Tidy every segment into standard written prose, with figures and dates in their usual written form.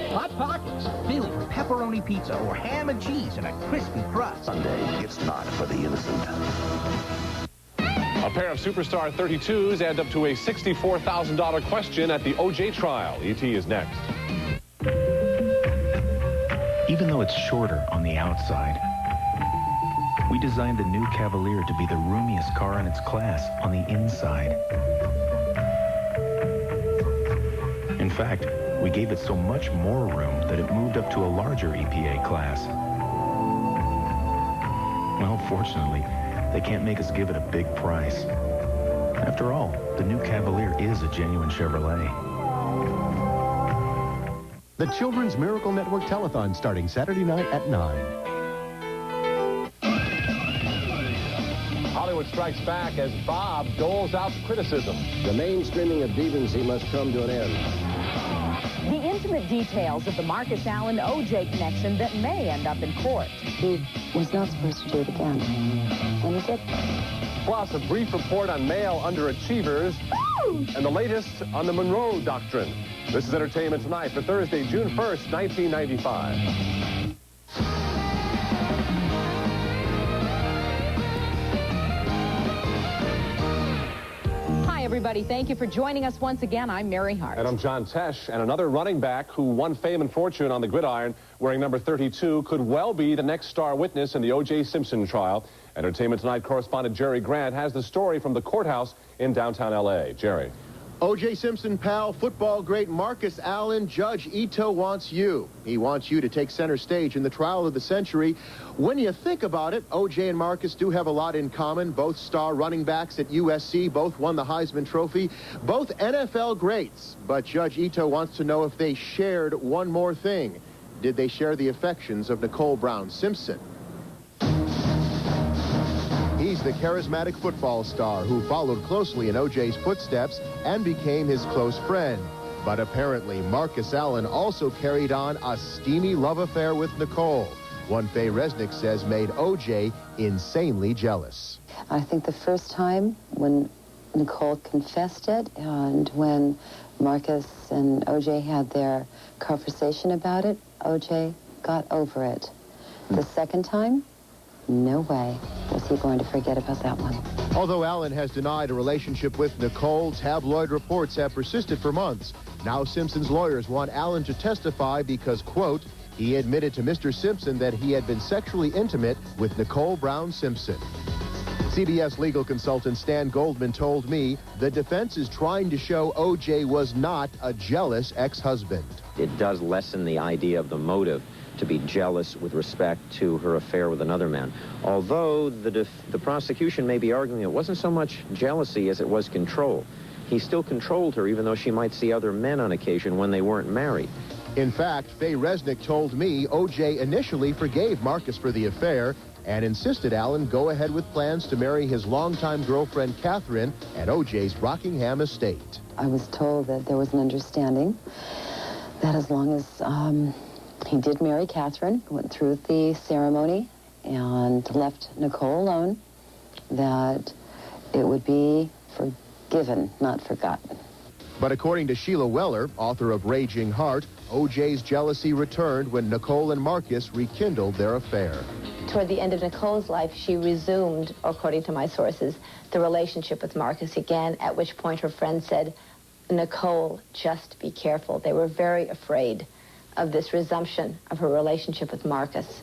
Hot Pockets, Philly pepperoni pizza or ham and cheese and a crispy crust. Sunday, it's not for the innocent. A pair of Superstar 32s add up to a $64,000 question at the O.J. trial. E.T. is next. Even though it's shorter on the outside, we designed the new Cavalier to be the roomiest car in its class on the inside. In fact, we gave it so much more room that it moved up to a larger EPA class. Well, fortunately, they can't make us give it a big price. After all, the new Cavalier is a genuine Chevrolet. The Children's Miracle Network Telethon starting Saturday night at 9. Hollywood strikes back as Bob doles out criticism. The mainstreaming of deviancy must come to an end. The intimate details of the Marcus Allen O.J. connection that may end up in court. He was not supposed to do it again, and he did. Plus, a brief report on male underachievers and the latest on the Monroe Doctrine. This is Entertainment Tonight for Thursday, June 1st, 1995. Hi, everybody. Thank you for joining us once again. I'm Mary Hart. And I'm John Tesh. And another running back who won fame and fortune on the gridiron wearing number 32 could well be the next star witness in the O.J. Simpson trial. Entertainment Tonight correspondent Jerry Grant has the story from the courthouse in downtown L.A. Jerry. O.J. Simpson pal, football great Marcus Allen, Judge Ito wants you. He wants you to take center stage in the trial of the century. When you think about it, O.J. and Marcus do have a lot in common. Both star running backs at USC, both won the Heisman Trophy, both NFL greats. But Judge Ito wants to know if they shared one more thing. Did they share the affections of Nicole Brown Simpson? He's the charismatic football star who followed closely in O.J.'s footsteps and became his close friend. But apparently, Marcus Allen also carried on a steamy love affair with Nicole. One Faye Resnick says made O.J. insanely jealous. I think the first time when Nicole confessed it and when Marcus and O.J. had their conversation about it, O.J. got over it. The second time, no way was he going to forget about that one. Although Allen has denied a relationship with Nicole, tabloid reports have persisted for months. Now Simpson's lawyers want Allen to testify because, quote, he admitted to Mr. Simpson that he had been sexually intimate with Nicole Brown Simpson. CBS legal consultant Stan Goldman told me the defense is trying to show O.J. was not a jealous ex-husband. It does lessen the idea of the motive to be jealous with respect to her affair with another man. Although the prosecution may be arguing it wasn't so much jealousy as it was control. He still controlled her even though she might see other men on occasion when they weren't married. In fact, Faye Resnick told me O.J. initially forgave Marcus for the affair and insisted Allen go ahead with plans to marry his longtime girlfriend Catherine at O.J.'s Rockingham estate. I was told that there was an understanding that as long as he did marry Catherine, went through the ceremony, and left Nicole alone, that it would be forgiven, not forgotten. But according to Sheila Weller, author of Raging Heart, O.J.'s jealousy returned when Nicole and Marcus rekindled their affair. Toward the end of Nicole's life, she resumed, according to my sources, the relationship with Marcus again, at which point her friend said, Nicole, just be careful. They were very afraid of this resumption of her relationship with Marcus.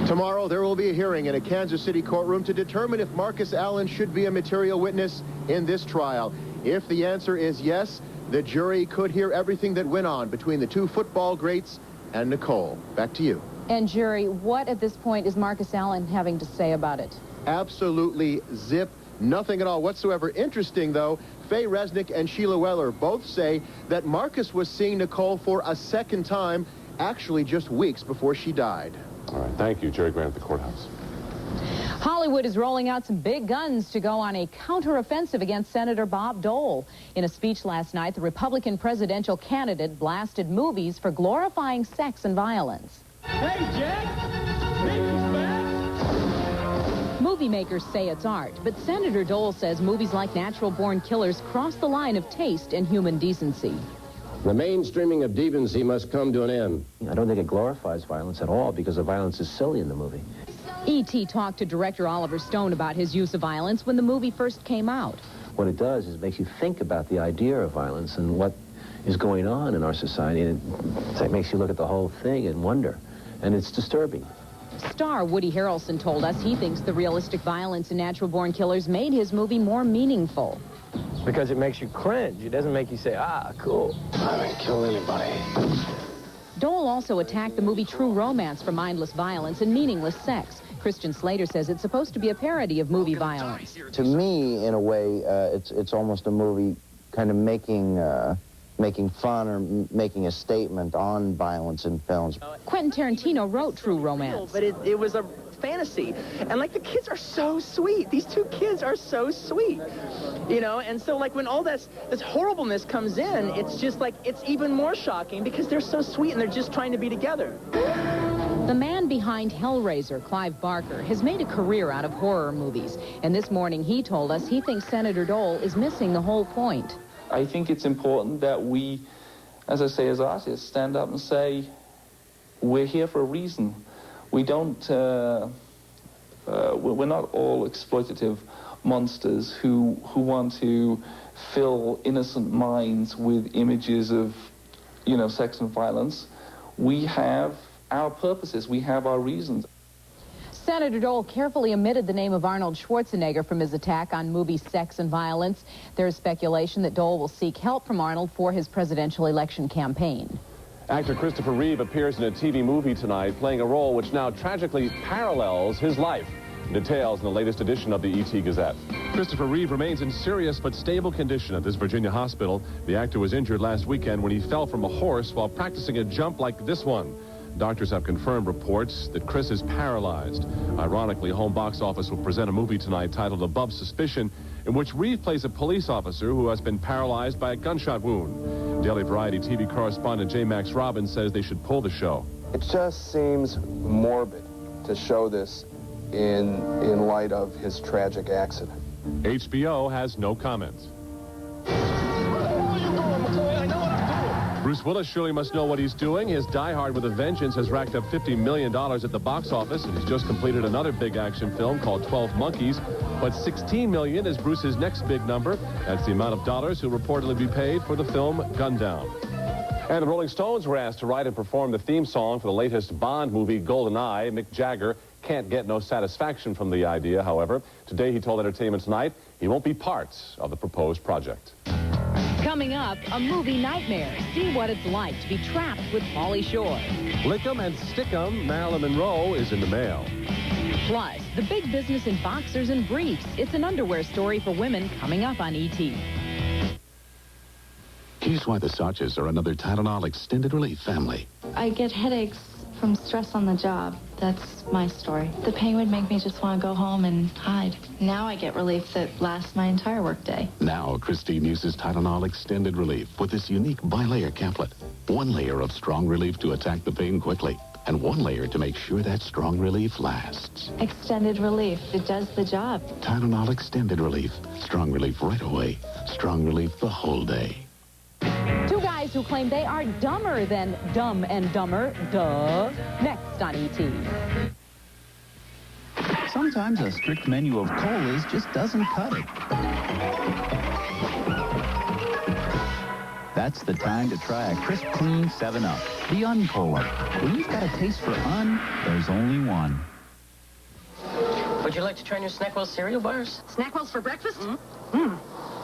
Tomorrow, there will be a hearing in a Kansas City courtroom to determine if Marcus Allen should be a material witness in this trial. If the answer is yes, the jury could hear everything that went on between the two football greats and Nicole. Back to you. And Jerry, what at this point is Marcus Allen having to say about it? Absolutely zip. Nothing at all whatsoever. Interesting, though, Faye Resnick and Sheila Weller both say that Marcus was seeing Nicole for a second time, actually just weeks before she died. All right, thank you, Jerry Grant at the courthouse. Hollywood is rolling out some big guns to go on a counteroffensive against Senator Bob Dole. In a speech last night, the Republican presidential candidate blasted movies for glorifying sex and violence. Hey, Jack! Mickey's back! Movie makers say it's art, but Senator Dole says movies like Natural Born Killers cross the line of taste and human decency. The mainstreaming of deviancy must come to an end. I don't think it glorifies violence at all because the violence is silly in the movie. E.T. talked to director Oliver Stone about his use of violence when the movie first came out. What it does is it makes you think about the idea of violence and what is going on in our society. And it makes you look at the whole thing and wonder. And it's disturbing. Star Woody Harrelson told us he thinks the realistic violence in Natural Born Killers made his movie more meaningful. Because it makes you cringe. It doesn't make you say, ah, cool. I haven't killed anybody. Dole also attacked the movie True Romance for mindless violence and meaningless sex. Christian Slater says it's supposed to be a parody of movie violence. To me, in a way, it's almost a movie kind of making fun or making a statement on violence in films. Quentin Tarantino wrote True Romance. But it was a fantasy. And, like, the kids are so sweet. These two kids are so sweet. You know, and so, like, when all this horribleness comes in, it's just, like, it's even more shocking because they're so sweet and they're just trying to be together. The man behind Hellraiser, Clive Barker, has made a career out of horror movies. And this morning he told us he thinks Senator Dole is missing the whole point. I think it's important that we, as I say, as artists, stand up and say, we're here for a reason. We don't, we're not all exploitative monsters who want to fill innocent minds with images of, you know, sex and violence. We have our purposes, we have our reasons. Senator Dole carefully omitted the name of Arnold Schwarzenegger from his attack on movie Sex and Violence. There is speculation that Dole will seek help from Arnold for his presidential election campaign. Actor Christopher Reeve appears in a TV movie tonight, playing a role which now tragically parallels his life. Details in the latest edition of the E.T. Gazette. Christopher Reeve remains in serious but stable condition at this Virginia hospital. The actor was injured last weekend when he fell from a horse while practicing a jump like this one. Doctors have confirmed reports that Chris is paralyzed. Ironically, Home Box Office will present a movie tonight titled Above Suspicion, in which Reeve plays a police officer who has been paralyzed by a gunshot wound. Daily Variety TV correspondent J. Max Robbins says they should pull the show. It just seems morbid to show this in light of his tragic accident. HBO has no comments. Bruce Willis surely must know what he's doing. His Die Hard with a Vengeance has racked up $50 million at the box office, and he's just completed another big action film called 12 Monkeys. But $16 million is Bruce's next big number. That's the amount of dollars he'll reportedly be paid for the film Gun Down. And the Rolling Stones were asked to write and perform the theme song for the latest Bond movie, GoldenEye. Mick Jagger can't get no satisfaction from the idea, however. Today he told Entertainment Tonight he won't be part of the proposed project. Coming up, a movie nightmare. See what it's like to be trapped with Pauly Shore. Lick 'em and stick 'em, Marilyn Monroe is in the mail. Plus, the big business in boxers and briefs. It's an underwear story for women coming up on E.T. Here's why the Sarches are another Tylenol extended relief family. I get headaches from stress on the job. That's my story. The pain would make me just want to go home and hide. Now I get relief that lasts my entire workday. Now Christine uses Tylenol extended relief with this unique bi-layer caplet. One layer of strong relief to attack the pain quickly, and one layer to make sure that strong relief lasts. Extended relief. It does the job. Tylenol extended relief. Strong relief right away. Strong relief the whole day. Two guys who claim they are dumber than Dumb and Dumber. Duh. Next on E.T. Sometimes a strict menu of colas just doesn't cut it. That's the time to try a crisp, clean 7-Up, the Un-Cola. When you've got a taste for Un, there's only one. Would you like to try new Snackwell cereal bars? Snackwells for breakfast?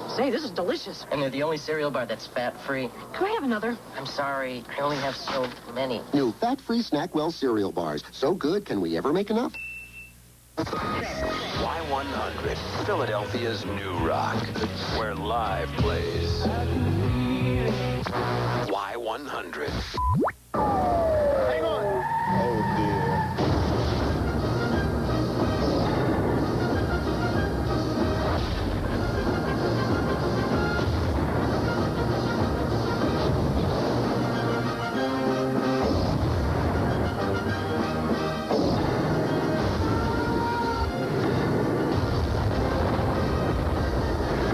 Say, this is delicious. And they're the only cereal bar that's fat-free. Can I have another? I'm sorry, I only have so many. New fat-free Snackwell cereal bars. So good, can we ever make enough? Y100, Philadelphia's new rock, where live plays. Y100. Hang on. Oh, dear.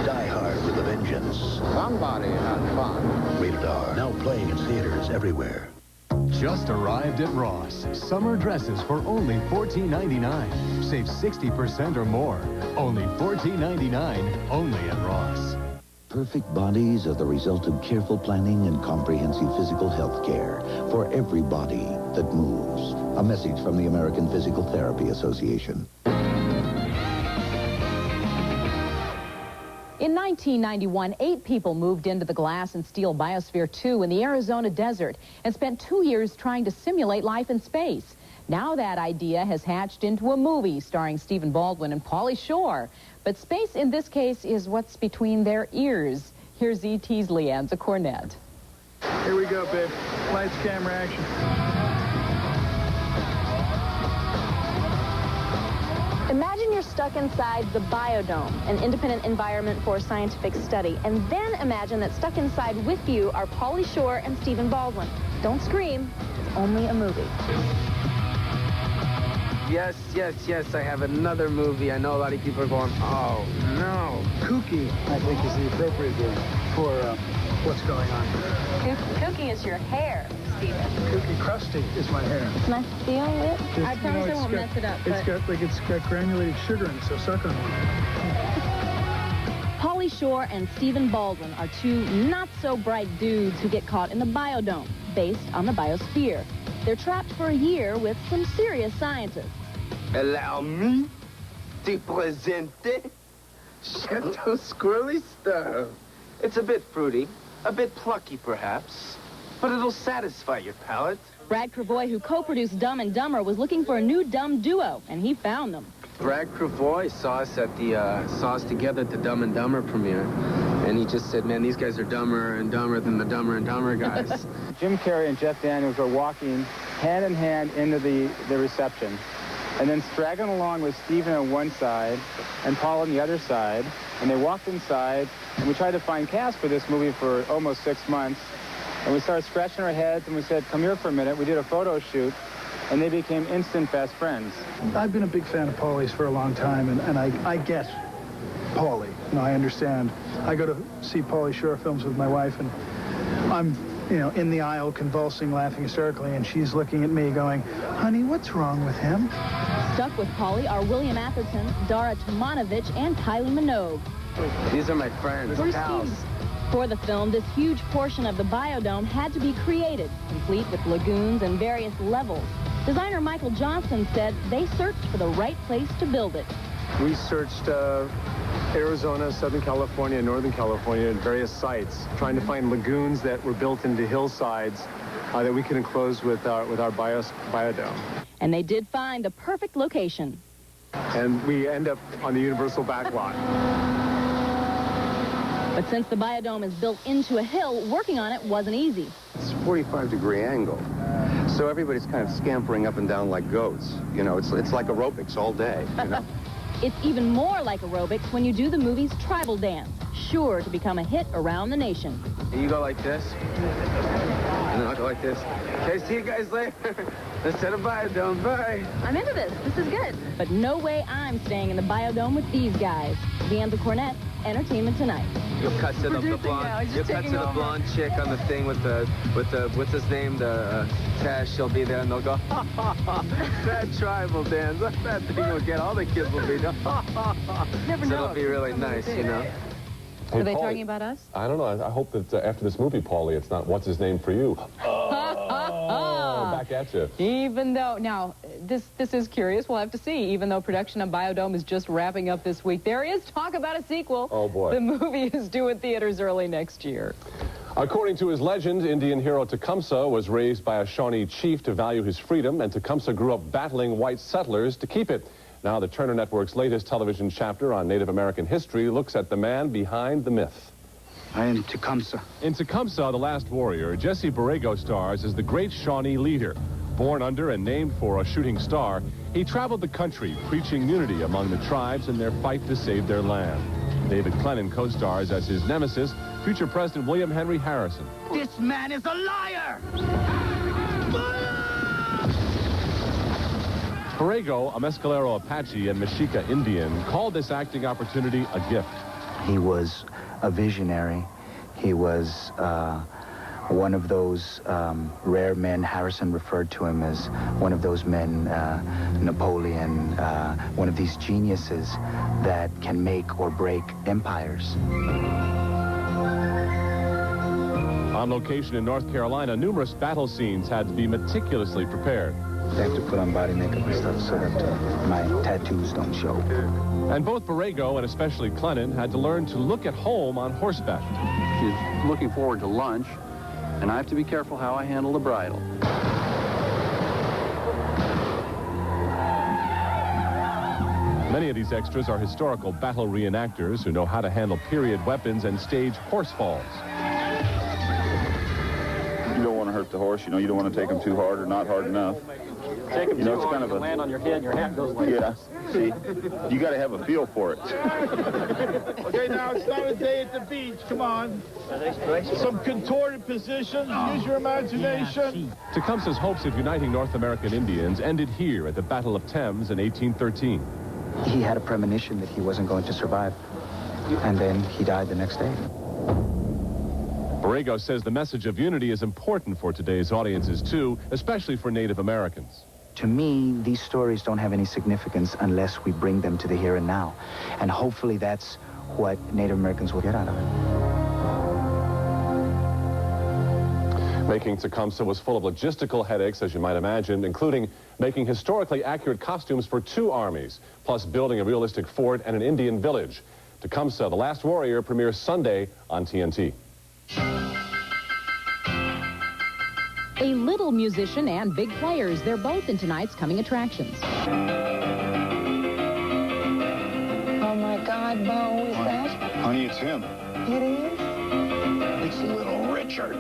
Die Hard with a Vengeance. Somebody had fun. Rated R. Now play. stores everywhere. Just arrived at Ross. Summer dresses for only $14.99. Save 60% or more. Only $14.99, only at Ross. Perfect bodies are the result of careful planning and comprehensive physical health care for every body that moves. A message from the American Physical Therapy Association. In 1991, 8 people moved into the glass and steel Biosphere 2 in the Arizona desert and spent 2 years trying to simulate life in space. Now that idea has hatched into a movie starring Stephen Baldwin and Pauly Shore. But space in this case is what's between their ears. Here's E.T.'s Leanza Cornett. Here we go, babe. Lights, camera, action. Imagine you're stuck inside the Biodome, an independent environment for scientific study. And then imagine that stuck inside with you are Pauly Shore and Stephen Baldwin. Don't scream. It's only a movie. Yes, yes, yes, I have another movie. I know a lot of people are going, oh, no. Kooky, I think, is the appropriate word for what's going on. Kooky is your hair, Stephen. Kooky crusty is my hair. It's nice to feel it. I promise I won't mess it up. It's got granulated sugar in it, so suck on one. Pauly Shore and Stephen Baldwin are two not-so-bright dudes who get caught in the Biodome, based on the Biosphere. They're trapped for a year with some serious scientists. Allow me to present Chateau Squirrely stuff. It's a bit fruity, a bit plucky perhaps, but it'll satisfy your palate. Brad Cravoy, who co-produced Dumb and Dumber, was looking for a new dumb duo, and he found them. Brad Cravoy saw us together at the Dumb and Dumber premiere, and he just said, man, these guys are dumber and dumber than the Dumber and Dumber guys. Jim Carrey and Jeff Daniels were walking hand in hand into the reception, and then straggling along with Stephen on one side and Paul on the other side, and they walked inside, and we tried to find cast for this movie for almost 6 months, and we started scratching our heads, and we said, come here for a minute. We did a photo shoot, and they became instant best friends. I've been a big fan of Pauly's for a long time, and I get Pauly. You know, I understand. I go to see Pauly Shore films with my wife, and I'm, in the aisle convulsing, laughing hysterically, and she's looking at me going, honey, what's wrong with him? Stuck with Pauly are William Atherton, Dara Tomanovich, and Kylie Minogue. These are my friends. Where's Steve? For the film, this huge portion of the Biodome had to be created, complete with lagoons and various levels. Designer Michael Johnson said they searched for the right place to build it. We searched Arizona, Southern California, Northern California, and various sites, trying to find lagoons that were built into hillsides that we could enclose with our Biodome. And they did find the perfect location. And we end up on the Universal backlot. But since the Biodome is built into a hill, working on it wasn't easy. It's a 45-degree angle, so everybody's kind of scampering up and down like goats. You know, it's like aerobics all day, you know? It's even more like aerobics when you do the movie's tribal dance, sure to become a hit around the nation. You go like this, and then I'll go like this. Okay, see you guys later. Let's set a Biodome, bye. I'm into this. This is good. But no way I'm staying in the Biodome with these guys. Leanza Cornett, Entertainment Tonight. You'll cut to the blonde. You'll cut to the blonde chick on the thing with the what's his name? The Tash. She'll be there, and they'll go, ha ha ha. That tribal dance. That thing will get all the kids will be. Ha ha ha. Never know. So it'll be really nice, you know. Are they talking about us? I don't know. I hope that after this movie, Pauly, it's not what's his name for you. Oh, back at you. Even though, now, this is curious. We'll have to see. Even though production on Biodome is just wrapping up this week, there is talk about a sequel. Oh, boy. The movie is due in theaters early next year. According to his legend, Indian hero Tecumseh was raised by a Shawnee chief to value his freedom, and Tecumseh grew up battling white settlers to keep it. Now, the Turner Network's latest television chapter on Native American history looks at the man behind the myth. I am Tecumseh. In Tecumseh, the Last Warrior, Jesse Borrego stars as the great Shawnee leader. Born under and named for a shooting star, he traveled the country preaching unity among the tribes in their fight to save their land. David Clennon co-stars as his nemesis, future President William Henry Harrison. This man is a liar! Borrego, a Mescalero Apache and Mexica Indian, called this acting opportunity a gift. He was a visionary. He was one of those rare men. Harrison referred to him as one of those men, Napoleon, one of these geniuses that can make or break empires. On location in North Carolina, numerous battle scenes had to be meticulously prepared. They have to put on body makeup and stuff so that my tattoos don't show. And both Borrego and especially Clennon had to learn to look at home on horseback. She's looking forward to lunch, and I have to be careful how I handle the bridle. Many of these extras are historical battle reenactors who know how to handle period weapons and stage horse falls. You don't want to hurt the horse, you know, you don't want to take him too hard or not hard enough. Take him you know, too it's kind hard, of a land on your head, and your hat goes like yeah, see, you got to have a feel for it. Okay, now it's not a day at the beach. Come on. Some contorted positions. Use your imagination. Tecumseh's hopes of uniting North American Indians ended here at the Battle of Thames in 1813. He had a premonition that he wasn't going to survive, and then he died the next day. Borrego says the message of unity is important for today's audiences, too, especially for Native Americans. To me, these stories don't have any significance unless we bring them to the here and now. And hopefully that's what Native Americans will get out of it. Making Tecumseh was full of logistical headaches, as you might imagine, including making historically accurate costumes for 2 armies, plus building a realistic fort and an Indian village. Tecumseh, The Last Warrior, premieres Sunday on TNT. A little musician and big players. They're both in tonight's coming attractions. Oh, my God, Bo, is that? Honey, it's him. It is? It's Little Richard.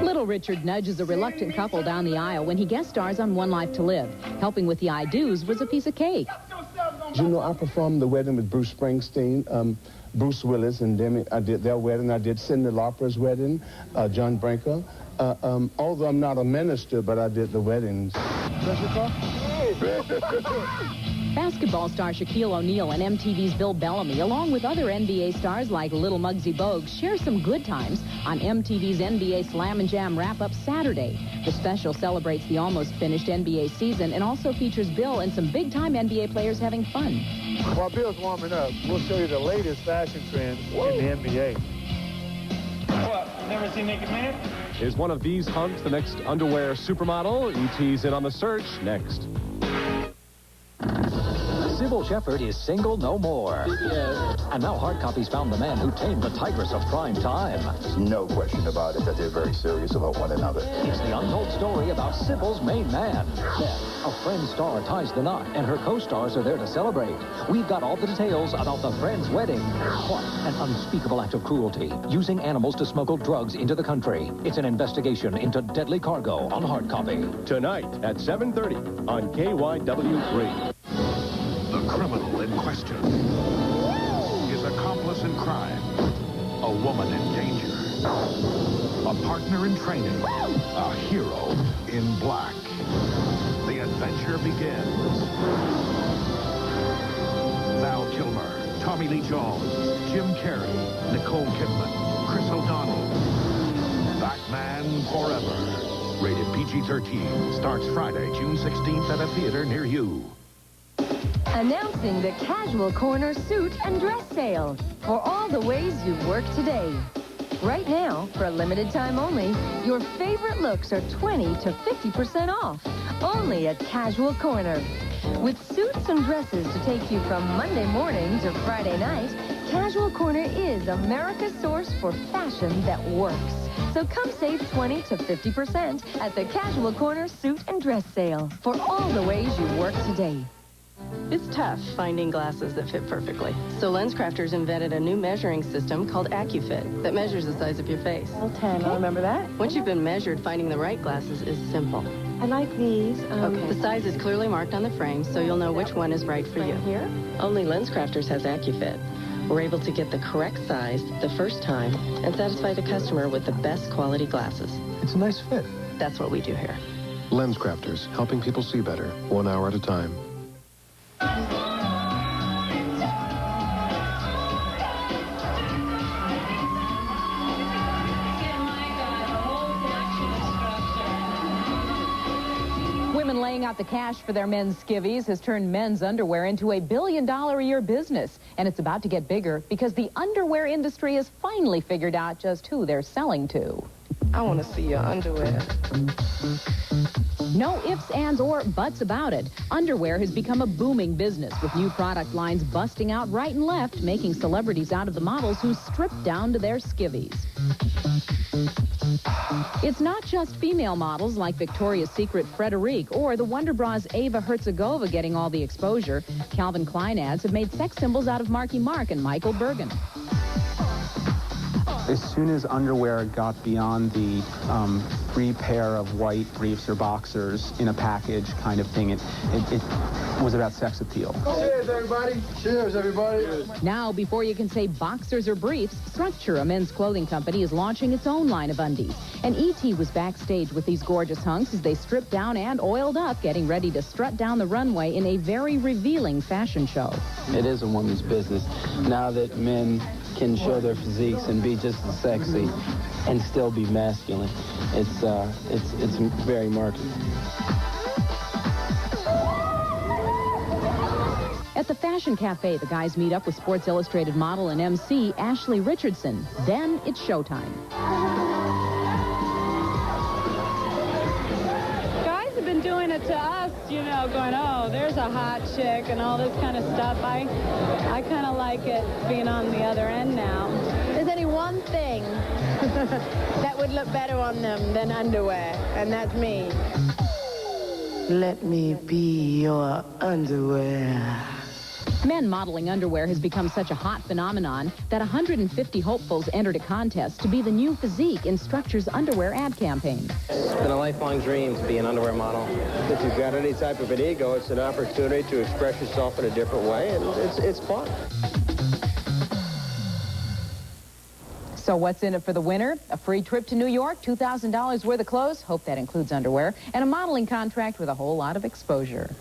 Little Richard nudges a reluctant couple down the aisle when he guest stars on One Life to Live. Helping with the I-do's was a piece of cake. You know, I performed the wedding with Bruce Springsteen, Bruce Willis, and Demi. I did their wedding. I did Cyndi Lauper's wedding, John Branca. Although I'm not a minister, but I did the weddings. Basketball star Shaquille O'Neal and MTV's Bill Bellamy, along with other NBA stars like Little Muggsy Bogues, share some good times on MTV's NBA Slam and Jam wrap-up Saturday. The special celebrates the almost finished NBA season and also features Bill and some big-time NBA players having fun. While Bill's warming up, we'll show you the latest fashion trends in the NBA. What? Never seen Naked Man? Is one of these hunks the next underwear supermodel? ET's in on the search next. Sybil Shepherd is single no more. And now hard copies found the man who tamed the tigress of prime time. No question about it that they're very serious about one another. It's the untold story about Sybil's main man. Then, a Friends star ties the knot, and her co-stars are there to celebrate. We've got all the details about the Friends' wedding. What an unspeakable act of cruelty, using animals to smuggle drugs into the country. It's an investigation into deadly cargo on hard copy. Tonight at 7:30 on KYW3. The criminal in question is accomplice in crime, a woman in danger, a partner in training, a hero in black. The adventure begins. Val Kilmer, Tommy Lee Jones, Jim Carrey, Nicole Kidman, Chris O'Donnell. Batman Forever. Rated PG-13. Starts Friday, June 16th at a theater near you. Announcing the Casual Corner Suit and Dress Sale for all the ways you work today. Right now, for a limited time only, your favorite looks are 20 to 50% off. Only at Casual Corner. With suits and dresses to take you from Monday morning to Friday night, Casual Corner is America's source for fashion that works. So come save 20 to 50% at the Casual Corner Suit and Dress Sale for all the ways you work today. It's tough finding glasses that fit perfectly. So LensCrafters invented a new measuring system called AccuFit that measures the size of your face. L10, I'll remember that. Once you've been measured, finding the right glasses is simple. I like these. Okay. The size is clearly marked on the frame, so you'll know which one is right for you. Here? Only LensCrafters has AccuFit. We're able to get the correct size the first time and satisfy the customer with the best quality glasses. It's a nice fit. That's what we do here. LensCrafters, helping people see better, 1 hour at a time. Women laying out the cash for their men's skivvies has turned men's underwear into a billion-dollar-a-year business. And it's about to get bigger because the underwear industry has finally figured out just who they're selling to. I want to see your underwear. No ifs, ands, or buts about it. Underwear has become a booming business with new product lines busting out right and left, making celebrities out of the models who strip down to their skivvies. It's not just female models like Victoria's Secret Frederique or the Wonder Bras' Ava Herzegovina getting all the exposure. Calvin Klein ads have made sex symbols out of Marky Mark and Michael Bergen. As soon as underwear got beyond the free pair of white briefs or boxers in a package kind of thing, it was about sex appeal. Cheers, everybody. Cheers, everybody. Now, before you can say boxers or briefs, Structure, a men's clothing company, is launching its own line of undies. And E.T. was backstage with these gorgeous hunks as they stripped down and oiled up, getting ready to strut down the runway in a very revealing fashion show. It is a woman's business. Now that men can show their physiques and be just as sexy and still be masculine, it's very marketable. At the Fashion Cafe, the guys meet up with Sports Illustrated model and MC Ashley Richardson. Then it's showtime. Guys have been doing it to us, you know, going, oh, there's a hot chick and all this kind of stuff. I kind of like it being on the other end now. There's only one thing that would look better on them than underwear, and that's me. Let me be your underwear. Men modeling underwear has become such a hot phenomenon that 150 hopefuls entered a contest to be the new physique in Structure's underwear ad campaign. It's been a lifelong dream to be an underwear model. If you've got any type of an ego, it's an opportunity to express yourself in a different way, and it's fun. So what's in it for the winner? A free trip to New York, $2,000 worth of clothes, hope that includes underwear, and a modeling contract with a whole lot of exposure.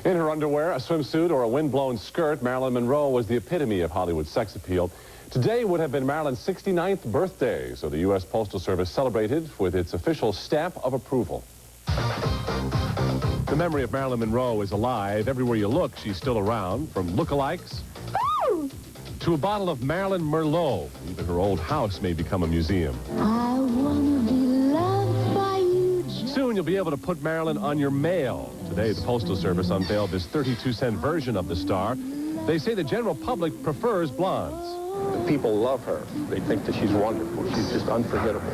In her underwear, a swimsuit, or a wind-blown skirt, Marilyn Monroe was the epitome of Hollywood sex appeal. Today would have been Marilyn's 69th birthday, so the U.S. Postal Service celebrated with its official stamp of approval. The memory of Marilyn Monroe is alive. Everywhere you look, she's still around, from lookalikes to a bottle of Marilyn Merlot. Even her old house may become a museum. I wanna be loved by you. Soon you'll be able to put Marilyn on your mail. Today, the Postal Service unveiled this 32-cent version of the star. They say the general public prefers blondes. People love her. They think that she's wonderful. She's just unforgettable.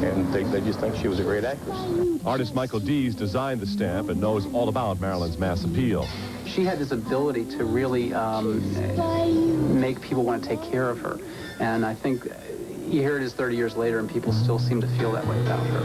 And they just think she was a great actress. Artist Michael Dees designed the stamp and knows all about Marilyn's mass appeal. She had this ability to really make people want to take care of her. And I think you hear it is 30 years later and people still seem to feel that way about her.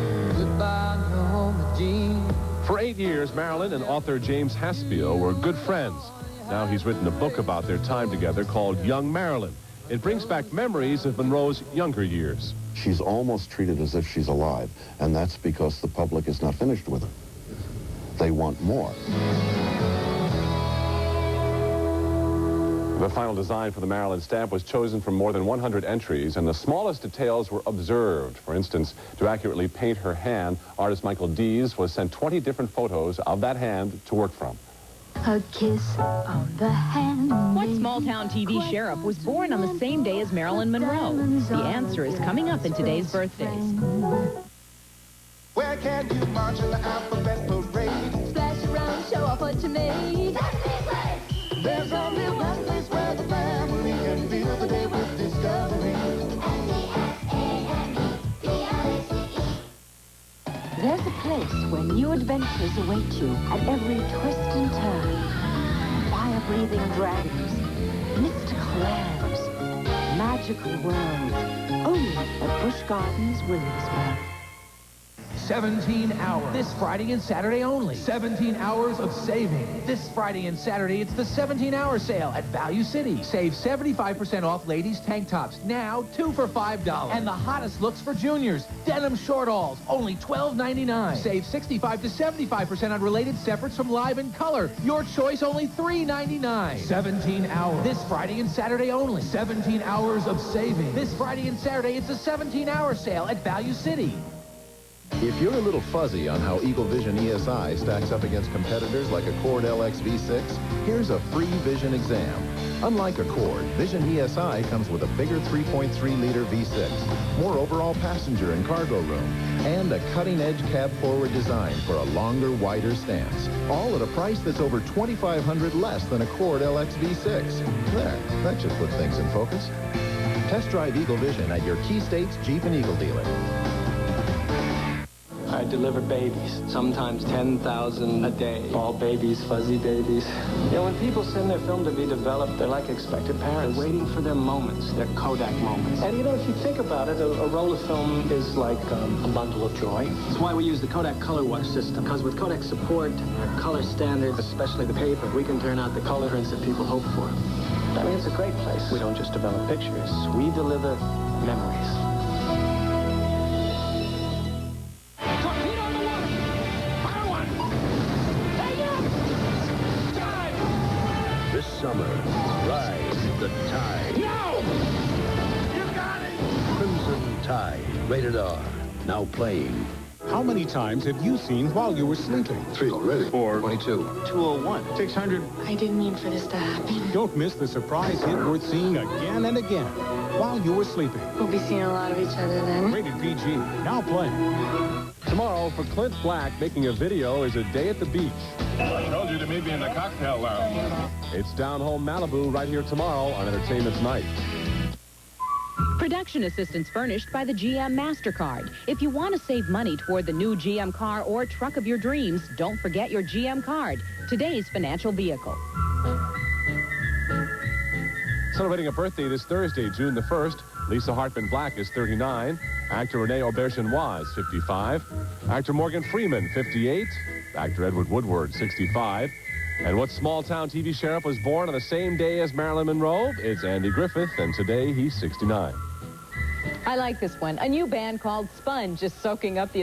For 8 years, Marilyn and author James Haspio were good friends. Now he's written a book about their time together called Young Marilyn. It brings back memories of Monroe's younger years. She's almost treated as if she's alive, and that's because the public is not finished with her. They want more. The final design for the Marilyn stamp was chosen from more than 100 entries, and the smallest details were observed. For instance, to accurately paint her hand, artist Michael Dees was sent 20 different photos of that hand to work from. A kiss on the hand. What small-town TV sheriff was born on the same day as Marilyn Monroe? The answer is coming up in today's birthdays. Where can you march in the alphabet parade? Splash around, show off what you made. There's only one place where the family can feel the day with discovery. There's a place where new adventures await you at every twist and turn. Fire-breathing dragons, mystical lands, magical worlds, only at Busch Gardens, Williamsburg. 17 hours. This Friday and Saturday only. 17 hours of saving. This Friday and Saturday, it's the 17-hour sale at Value City. Save 75% off ladies' tank tops. Now, 2 for $5. And the hottest looks for juniors. Denim short-alls, only $12.99. Save 65 to 75% on related separates from Live in Color. Your choice, only $3.99. 17 hours. This Friday and Saturday only. 17 hours of saving. This Friday and Saturday, it's a 17-hour sale at Value City. If you're a little fuzzy on how Eagle Vision ESI stacks up against competitors like Accord LX V6, here's a free vision exam. Unlike Accord, Vision ESI comes with a bigger 3.3-liter V6, more overall passenger and cargo room, and a cutting-edge cab-forward design for a longer, wider stance. All at a price that's over $2,500 less than Accord LX V6. There, that should put things in focus. Test drive Eagle Vision at your Key States Jeep and Eagle dealer. I deliver babies, sometimes 10,000 a day. All babies, fuzzy babies. You know, when people send their film to be developed, they're like expected parents, waiting for their moments, their Kodak moments. And you know, if you think about it, a roll of film is like a bundle of joy. That's why we use the Kodak Color Wash system, because with Kodak support, our color standards, especially the paper, we can turn out the color prints that people hope for. I mean, it's a great place. We don't just develop pictures, we deliver memories. This summer, rise the tide. No! You got it! Crimson Tide, rated R, now playing. How many times have you seen while you were sleeping? 3 already. 4. 22. 201. 600. I didn't mean for this to happen. Don't miss the surprise hit worth seeing again and again while you were sleeping. We'll be seeing a lot of each other then. Rated PG, now playing. Tomorrow, for Clint Black, making a video is a day at the beach. I told you to meet me in the cocktail lounge. It's Down Home Malibu right here tomorrow on Entertainment Tonight. Production assistance furnished by the GM MasterCard. If you want to save money toward the new GM car or truck of your dreams, don't forget your GM card, today's financial vehicle. Celebrating a birthday this Thursday, June the 1st, Lisa Hartman Black is 39. Actor Rene Auberjonois is 55. Actor Morgan Freeman, 58. Actor Edward Woodward, 65. And what small-town TV sheriff was born on the same day as Marilyn Monroe? It's Andy Griffith, and today he's 69. I like this one. A new band called Sponge is soaking up the